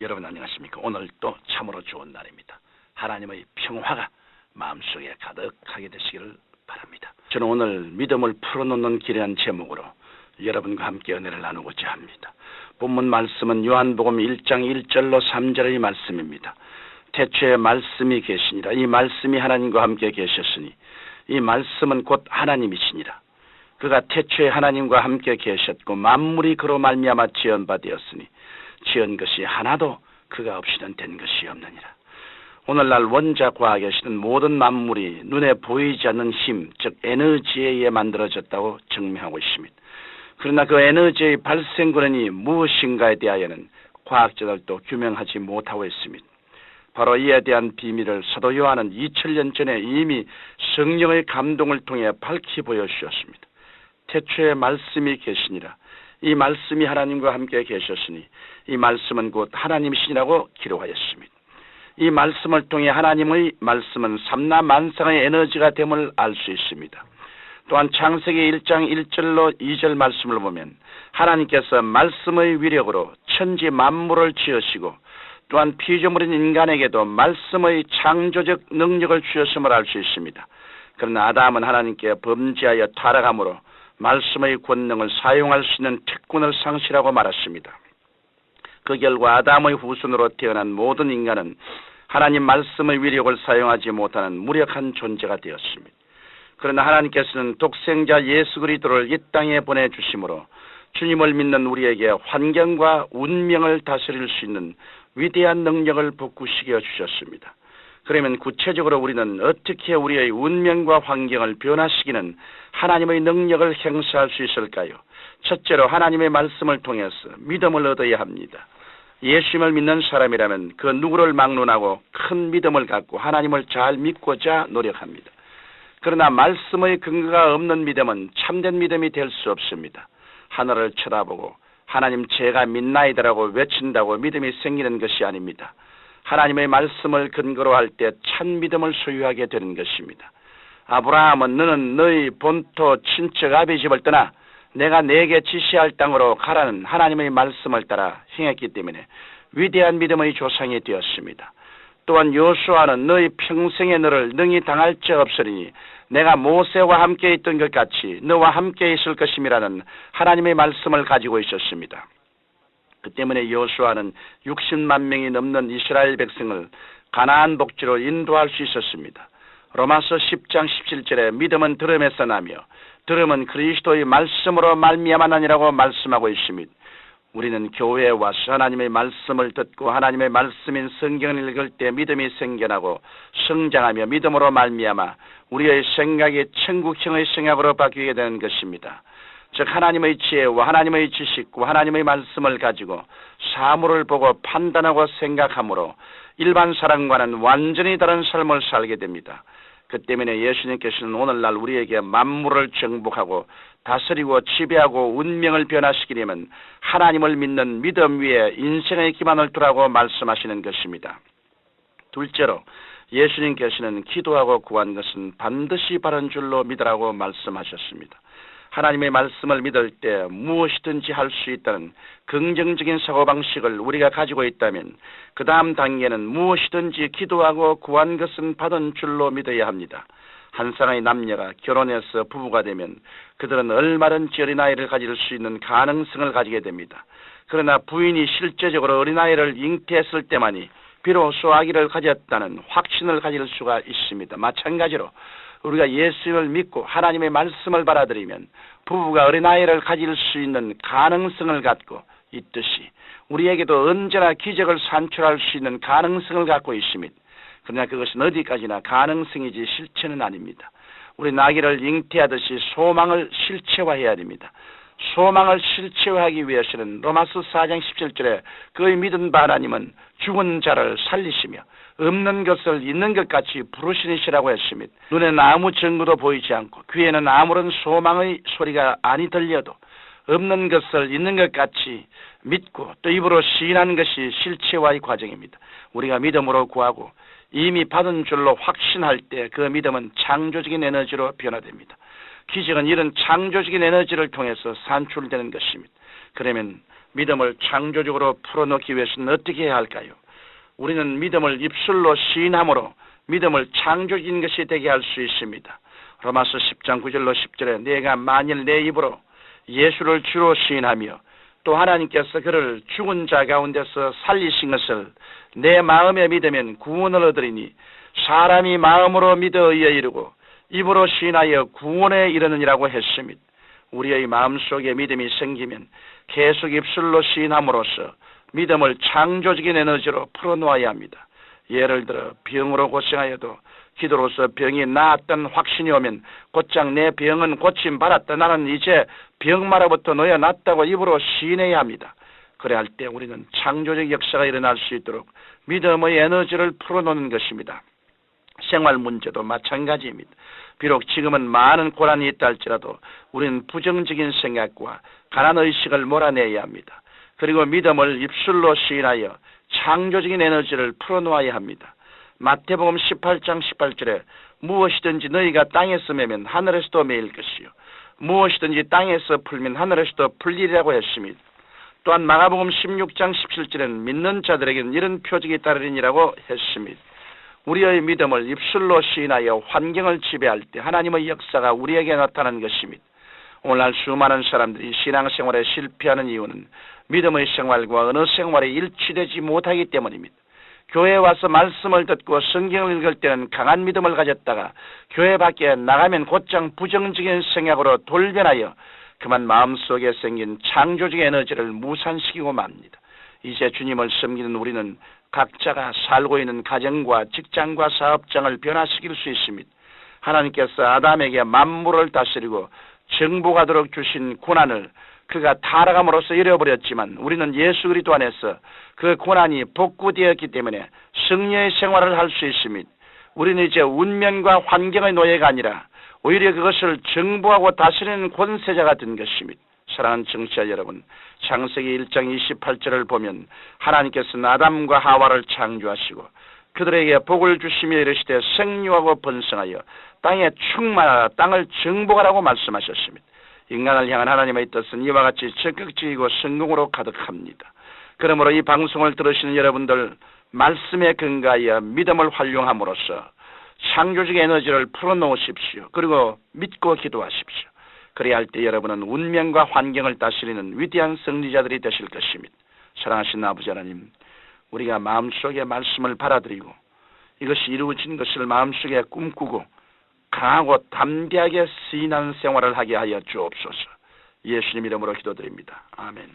여러분 안녕하십니까? 오늘 또 참으로 좋은 날입니다. 하나님의 평화가 마음속에 가득하게 되시기를 바랍니다. 저는 오늘 믿음을 풀어놓는 길이라는 제목으로 여러분과 함께 은혜를 나누고자 합니다. 본문 말씀은 요한복음 1장 1절로 3절의 말씀입니다. 태초에 말씀이 계시니라. 이 말씀이 하나님과 함께 계셨으니 이 말씀은 곧 하나님이시니라. 그가 태초에 하나님과 함께 계셨고 만물이 그로 말미암아 지은 바 되었으니 지은 것이 하나도 그가 없이는 된 것이 없느니라. 오늘날 원자 과학에서는 모든 만물이 눈에 보이지 않는 힘, 즉 에너지에 의해 만들어졌다고 증명하고 있습니다. 그러나 그 에너지의 발생 근원이 무엇인가에 대하여는 과학자들도 규명하지 못하고 있습니다. 바로 이에 대한 비밀을 사도 요한은 2000년 전에 이미 성령의 감동을 통해 밝히 보여주셨습니다. 태초에 말씀이 계시니라. 이 말씀이 하나님과 함께 계셨으니 이 말씀은 곧 하나님이시라고 기록하였습니다. 이 말씀을 통해 하나님의 말씀은 삼라만상의 에너지가 됨을 알 수 있습니다. 또한 창세기 1장 1절로 2절 말씀을 보면 하나님께서 말씀의 위력으로 천지 만물을 지으시고 또한 피조물인 인간에게도 말씀의 창조적 능력을 주셨음을 알 수 있습니다. 그러나 아담은 하나님께 범죄하여 타락함으로 말씀의 권능을 사용할 수 있는 특권을 상실하고 말았습니다. 그 결과 아담의 후손으로 태어난 모든 인간은 하나님 말씀의 위력을 사용하지 못하는 무력한 존재가 되었습니다. 그러나 하나님께서는 독생자 예수 그리스도를 이 땅에 보내주심으로 주님을 믿는 우리에게 환경과 운명을 다스릴 수 있는 위대한 능력을 복구시켜 주셨습니다. 그러면 구체적으로 우리는 어떻게 우리의 운명과 환경을 변화시키는 하나님의 능력을 행사할 수 있을까요? 첫째로 하나님의 말씀을 통해서 믿음을 얻어야 합니다. 예수님을 믿는 사람이라면 그 누구를 막론하고 큰 믿음을 갖고 하나님을 잘 믿고자 노력합니다. 그러나 말씀의 근거가 없는 믿음은 참된 믿음이 될 수 없습니다. 하늘을 쳐다보고 하나님 제가 믿나이다라고 외친다고 믿음이 생기는 것이 아닙니다. 하나님의 말씀을 근거로 할 때 참 믿음을 소유하게 되는 것입니다. 아브라함은 너는 너희 본토 친척 아비 집을 떠나 내가 내게 지시할 땅으로 가라는 하나님의 말씀을 따라 행했기 때문에 위대한 믿음의 조상이 되었습니다. 또한 요수아는 너희 평생에 너를 능히 당할 자 없으리니 내가 모세와 함께 있던 것 같이 너와 함께 있을 것임이라는 하나님의 말씀을 가지고 있었습니다. 그 때문에 요수아는 60만 명이 넘는 이스라엘 백성을 가나안 복지로 인도할 수 있었습니다. 로마서 10장 17절에 믿음은 들음에서 나며 들음은 그리스도의 말씀으로 말미암아 나니라고 말씀하고 있습니다. 우리는 교회에 와서 하나님의 말씀을 듣고 하나님의 말씀인 성경을 읽을 때 믿음이 생겨나고 성장하며 믿음으로 말미암아 우리의 생각이 천국형의 생각으로 바뀌게 되는 것입니다. 즉 하나님의 지혜와 하나님의 지식과 하나님의 말씀을 가지고 사물을 보고 판단하고 생각함으로 일반 사람과는 완전히 다른 삶을 살게 됩니다. 그 때문에 예수님께서는 오늘날 우리에게 만물을 정복하고 다스리고 지배하고 운명을 변화시키려면 하나님을 믿는 믿음 위에 인생의 기반을 두라고 말씀하시는 것입니다. 둘째로 예수님께서는 기도하고 구한 것은 반드시 바른 줄로 믿으라고 말씀하셨습니다. 하나님의 말씀을 믿을 때 무엇이든지 할 수 있다는 긍정적인 사고방식을 우리가 가지고 있다면 그 다음 단계는 무엇이든지 기도하고 구한 것은 받은 줄로 믿어야 합니다. 한 쌍의 남녀가 결혼해서 부부가 되면 그들은 얼마든지 어린아이를 가질 수 있는 가능성을 가지게 됩니다. 그러나 부인이 실제적으로 어린아이를 잉태했을 때만이 비로소 아기를 가졌다는 확신을 가질 수가 있습니다. 마찬가지로 우리가 예수님을 믿고 하나님의 말씀을 받아들이면 부부가 어린아이를 가질 수 있는 가능성을 갖고 있듯이 우리에게도 언제나 기적을 산출할 수 있는 가능성을 갖고 있습니다. 그러나 그것은 어디까지나 가능성이지 실체는 아닙니다. 우리 아기를 잉태하듯이 소망을 실체화해야 됩니다. 소망을 실체화하기 위해서는 로마서 4장 17절에 그의 믿은 바 하나님은 죽은 자를 살리시며 없는 것을 있는 것 같이 부르시니시라고 했습니다. 눈에는 아무 증거도 보이지 않고 귀에는 아무런 소망의 소리가 아니 들려도 없는 것을 있는 것 같이 믿고 또 입으로 시인하는 것이 실체화의 과정입니다. 우리가 믿음으로 구하고 이미 받은 줄로 확신할 때 그 믿음은 창조적인 에너지로 변화됩니다. 기적은 이런 창조적인 에너지를 통해서 산출되는 것입니다. 그러면 믿음을 창조적으로 풀어놓기 위해서는 어떻게 해야 할까요? 우리는 믿음을 입술로 시인함으로 믿음을 창조적인 것이 되게 할 수 있습니다. 로마서 10장 9절로 10절에 내가 만일 내 입으로 예수를 주로 시인하며 또 하나님께서 그를 죽은 자 가운데서 살리신 것을 내 마음에 믿으면 구원을 얻으리니 사람이 마음으로 믿어 의에 이르고 입으로 시인하여 구원에 이르느니라고 했습니다. 우리의 마음속에 믿음이 생기면 계속 입술로 시인함으로써 믿음을 창조적인 에너지로 풀어놓아야 합니다. 예를 들어 병으로 고생하여도 기도로서 병이 나았던 확신이 오면 곧장 내 병은 고침받았다. 나는 이제 병마로부터 놓여났다고 입으로 시인해야 합니다. 그래야 할 때 우리는 창조적 역사가 일어날 수 있도록 믿음의 에너지를 풀어놓는 것입니다. 생활 문제도 마찬가지입니다. 비록 지금은 많은 고난이 있다 할지라도 우리는 부정적인 생각과 가난의식을 몰아내야 합니다. 그리고 믿음을 입술로 시인하여 창조적인 에너지를 풀어놓아야 합니다. 마태복음 18장 18절에 무엇이든지 너희가 땅에서 매면 하늘에서도 매일 것이요 무엇이든지 땅에서 풀면 하늘에서도 풀리리라고 했습니다. 또한 마가복음 16장 17절에는 믿는 자들에게는 이런 표적이 따르리니라고 했습니다. 우리의 믿음을 입술로 시인하여 환경을 지배할 때 하나님의 역사가 우리에게 나타나는 것입니다. 오늘날 수많은 사람들이 신앙생활에 실패하는 이유는 믿음의 생활과 어느 생활에 일치되지 못하기 때문입니다. 교회에 와서 말씀을 듣고 성경을 읽을 때는 강한 믿음을 가졌다가 교회 밖에 나가면 곧장 부정적인 생각으로 돌변하여 그만 마음속에 생긴 창조적 에너지를 무산시키고 맙니다. 이제 주님을 섬기는 우리는 각자가 살고 있는 가정과 직장과 사업장을 변화시킬 수 있습니다. 하나님께서 아담에게 만물을 다스리고 정복하도록 주신 고난을 그가 타락함으로써 잃어버렸지만 우리는 예수 그리스도 안에서 그 고난이 복구되었기 때문에 승리의 생활을 할 수 있습니다. 우리는 이제 운명과 환경의 노예가 아니라 오히려 그것을 정복하고 다스리는 권세자가 된 것입니다. 사랑하는 청취자 여러분, 창세기 1장 28절을 보면 하나님께서는 아담과 하와를 창조하시고 그들에게 복을 주시며 이르시되 생육하고 번성하여 땅에 충만하라 땅을 정복하라고 말씀하셨습니다. 인간을 향한 하나님의 뜻은 이와 같이 적극적이고 성공으로 가득합니다. 그러므로 이 방송을 들으시는 여러분들 말씀에 근거하여 믿음을 활용함으로써 창조적 에너지를 풀어놓으십시오. 그리고 믿고 기도하십시오. 그래야 할 때 여러분은 운명과 환경을 다스리는 위대한 승리자들이 되실 것입니다. 사랑하신 아버지 하나님, 우리가 마음속에 말씀을 받아들이고 이것이 이루어진 것을 마음속에 꿈꾸고 강하고 담대하게 시인하는 생활을 하게 하여 주옵소서. 예수님 이름으로 기도드립니다. 아멘.